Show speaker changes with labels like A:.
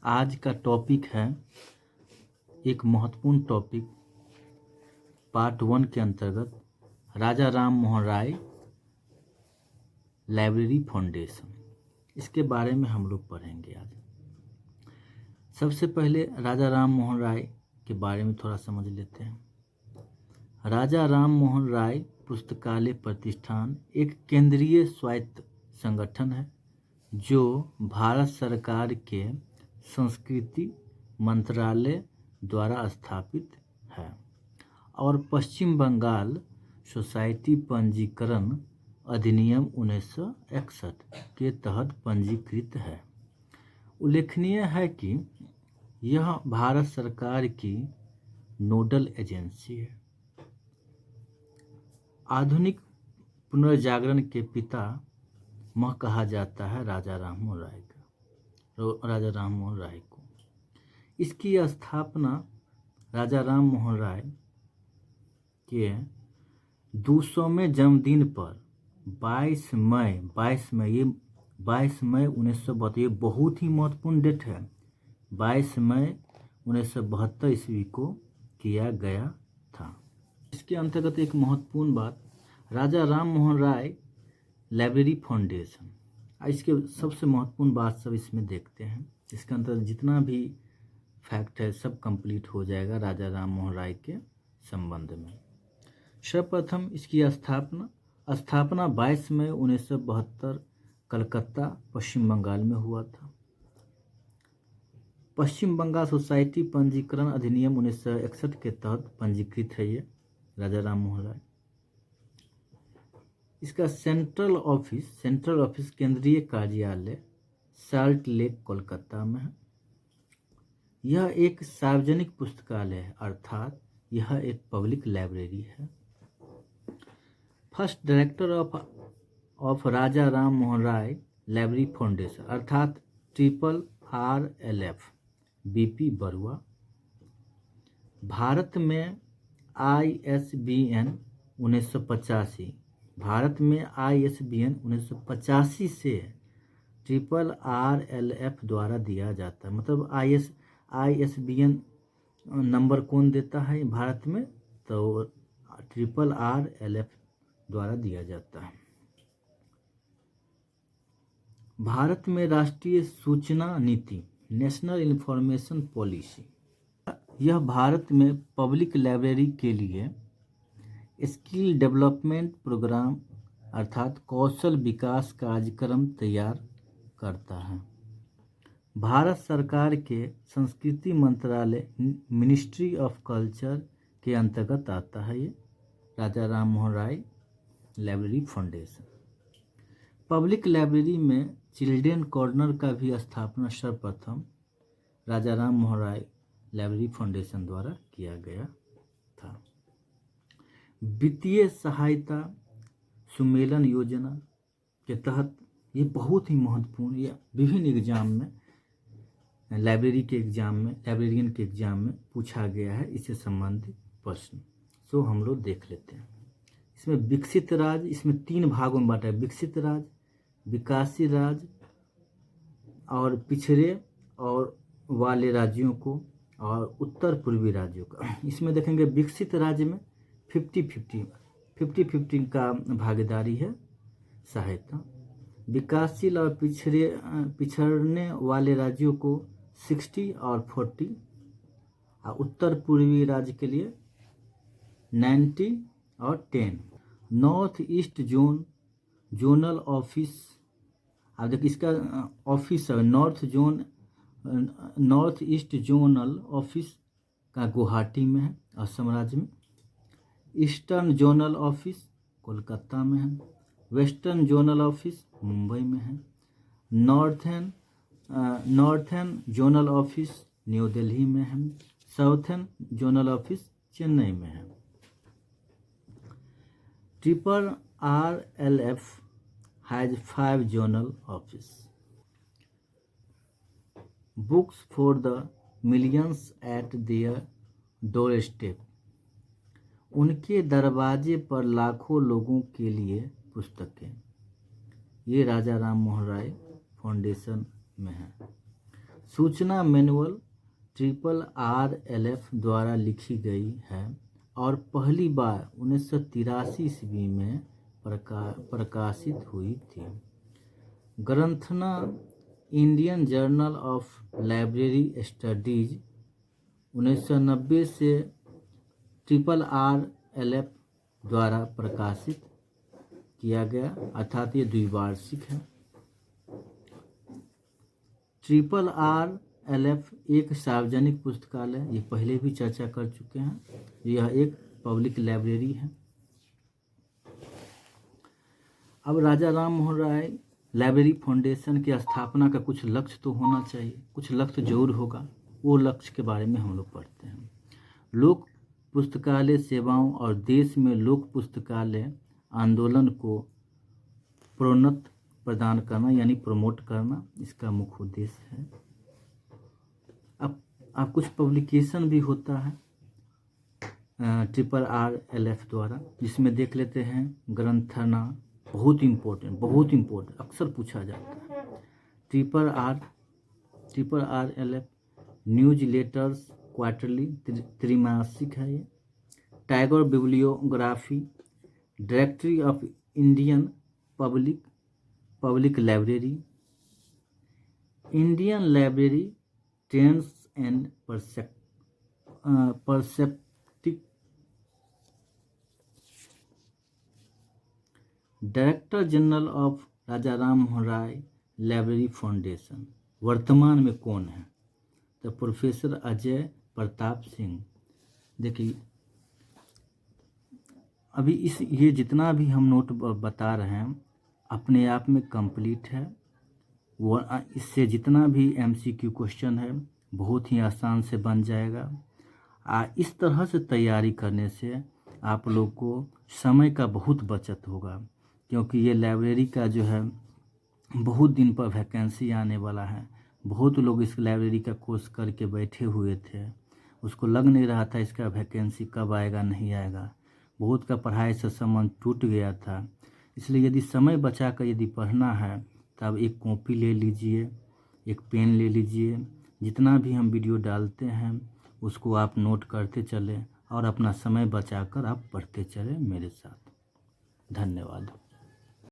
A: आज का टॉपिक है एक महत्वपूर्ण टॉपिक पार्ट 1 के अंतर्गत राजा राम मोहन राय लाइब्रेरी फाउंडेशन। इसके बारे में हम लोग पढ़ेंगे आज। सबसे पहले राजा राम मोहन राय के बारे में थोड़ा समझ लेते हैं। राजा राम मोहन राय पुस्तकालय प्रतिष्ठान एक केंद्रीय स्वायत्त संगठन है जो भारत सरकार के संस्कृति मंत्रालय द्वारा स्थापित है और पश्चिम बंगाल सोसाइटी पंजीकरण अधिनियम 1961 के तहत पंजीकृत है। उल्लेखनीय है कि यह भारत सरकार की नोडल एजेंसी है। आधुनिक पुनर्जागरण के पिता मह कहा जाता है राजा राम मोहन राय को। इसकी स्थापना राजा राम मोहन राय के 200वें जन्मदिन पर 22 मई 1972, ये बहुत ही महत्वपूर्ण डेट है, 22 मई 1972 ईस्वी को किया गया था। इसके अंतर्गत एक महत्वपूर्ण बात, राजा राम मोहन राय लाइब्रेरी फाउंडेशन, इसके सबसे महत्वपूर्ण बात सब इसमें देखते हैं। इसके अंतर्गत जितना भी फैक्ट है सब कंप्लीट हो जाएगा राजा राम मोहन राय के संबंध में। सर्वप्रथम इसकी स्थापना 22 मई 1972 कलकत्ता पश्चिम बंगाल में हुआ था। पश्चिम बंगाल सोसाइटी पंजीकरण अधिनियम 1961 के तहत पंजीकृत है ये राजा राम मोहन राय। इसका सेंट्रल ऑफिस केंद्रीय कार्यालय साल्ट लेक कोलकाता में है। यह एक सार्वजनिक पुस्तकालय है, अर्थात यह एक पब्लिक लाइब्रेरी है। First director of Raja Ram Mohan Roy library foundation अर्थात RRLF BP बरुआ। भारत में ISBN 1985 से RRLF द्वारा दिया जाता है। मतलब ISBN नंबर कौन देता है भारत में, तो RRLF द्वारा दिया जाता है। भारत में राष्ट्रीय सूचना नीति नेशनल इंफॉर्मेशन पॉलिसी, यह भारत में पब्लिक लाइब्रेरी के लिए स्किल डेवलपमेंट प्रोग्राम अर्थात कौशल विकास कार्यक्रम तैयार करता है। भारत सरकार के संस्कृति मंत्रालय मिनिस्ट्री ऑफ कल्चर के अंतर्गत आता है ये राजा Ram Mohan Roy library foundation. Public library में चिल्ड्रेन कॉर्नर का भी स्थापना सर्वप्रथम राजा राम मोहन राय लाइब्रेरी फाउंडेशन द्वारा किया गया था। वित्तीय सहायता सुमेलन योजना के तहत, ये बहुत ही महत्वपूर्ण, ये विभिन्न एग्जाम में लाइब्रेरियन के एग्जाम में पूछा गया है इससे संबंधित प्रश्न। सो हम लोग देख लेते हैं। इसमें विकसित राज्य, इसमें 3 भागों में बांटा है, विकसित राज्य, विकासशील राज्य और पिछड़े और वाले राज्यों को और उत्तर पूर्वी राज्यों का। इसमें देखेंगे विकसित राज्य में 50-50 का भागीदारी है सहायता। विकासशील और पिछड़ने वाले राज्यों को 60 और 40 और उत्तर पूर्वी राज्य के लिए 90 और 10। नॉर्थ ईस्ट जोनल ऑफिस, अब देखिए इसका ऑफिस है नॉर्थ ईस्ट जोनल ऑफिस का गुवाहाटी में है असम राज्य में। ईस्टर्न जोनल ऑफिस कोलकाता में है। वेस्टर्न जोनल ऑफिस मुंबई में है। Northern zonal office new Delhi में है। साउथर्न जोनल ऑफिस चेन्नई में है। RRLF has 5 zonal offices. Books for the millions at their doorstep. उनके दरवाजे पर लाखों लोगों के लिए पुस्तकें। ये राजा राम मोहन राय फाउंडेशन में है। सूचना मैनुअल RRLF द्वारा लिखी गई है और पहली बार 1983 ईस्वी में प्रकाशित हुई थी। ग्रंथना Indian journal of library studies 1990 से RRLF द्वारा प्रकाशित किया गया, अर्थात ये द्विवार्षिक है। RRLF एक सार्वजनिक पुस्तकालय, ये पहले भी चर्चा कर चुके हैं, यह एक पब्लिक लाइब्रेरी है। अब राजा राम मोहन राय लाइब्रेरी फाउंडेशन की स्थापना का कुछ लक्ष्य तो होना चाहिए, कुछ लक्ष्य जरूर होगा, वो लक्ष्य के बारे में हम लोग पढ़ते हैं। लोक पुस्तकालय सेवाओं और देश में लोक पुस्तकालय आंदोलन को प्रोन्नत प्रदान करना यानी प्रमोट करना इसका मुख्य उद्देश्य है। अब कुछ पब्लिकेशन भी होता है RRLF द्वारा, जिसमें देख लेते हैं ग्रंथना, बहुत इम्पोर्टेंट अक्सर पूछा जाता है। RRLF न्यूज लेटर्स क्वार्टरली त्रिमासिक है ये। Tiger bibliography, directory of Indian public library, Indian library trends and perspective, director general of Raja Ram Mohan Roy library foundation वर्तमान में कौन है? तो प्रोफेसर अजय प्रताप सिंह। देखिए अभी ये जितना भी हम नोट बता रहे हैं अपने आप में कंप्लीट है। वो इससे जितना भी MCQ क्वेश्चन है बहुत ही आसान से बन जाएगा। इस तरह से तैयारी करने से आप लोग को समय का बहुत बचत होगा, क्योंकि ये लाइब्रेरी का जो है बहुत दिन पर वैकेंसी आने वाला है। बहुत लोग इस लाइब्रेरी का कोर्स करके बैठे हुए थे, उसको लग नहीं रहा था इसका वैकेंसी कब आएगा नहीं आएगा, बहुत का पढ़ाई से संबंध टूट गया था। इसलिए यदि समय बचा कर यदि पढ़ना है तब एक कॉपी ले लीजिए, एक पेन ले लीजिए, जितना भी हम वीडियो डालते हैं उसको आप नोट करते चलें और अपना समय बचाकर आप पढ़ते चलें मेरे साथ। धन्यवाद।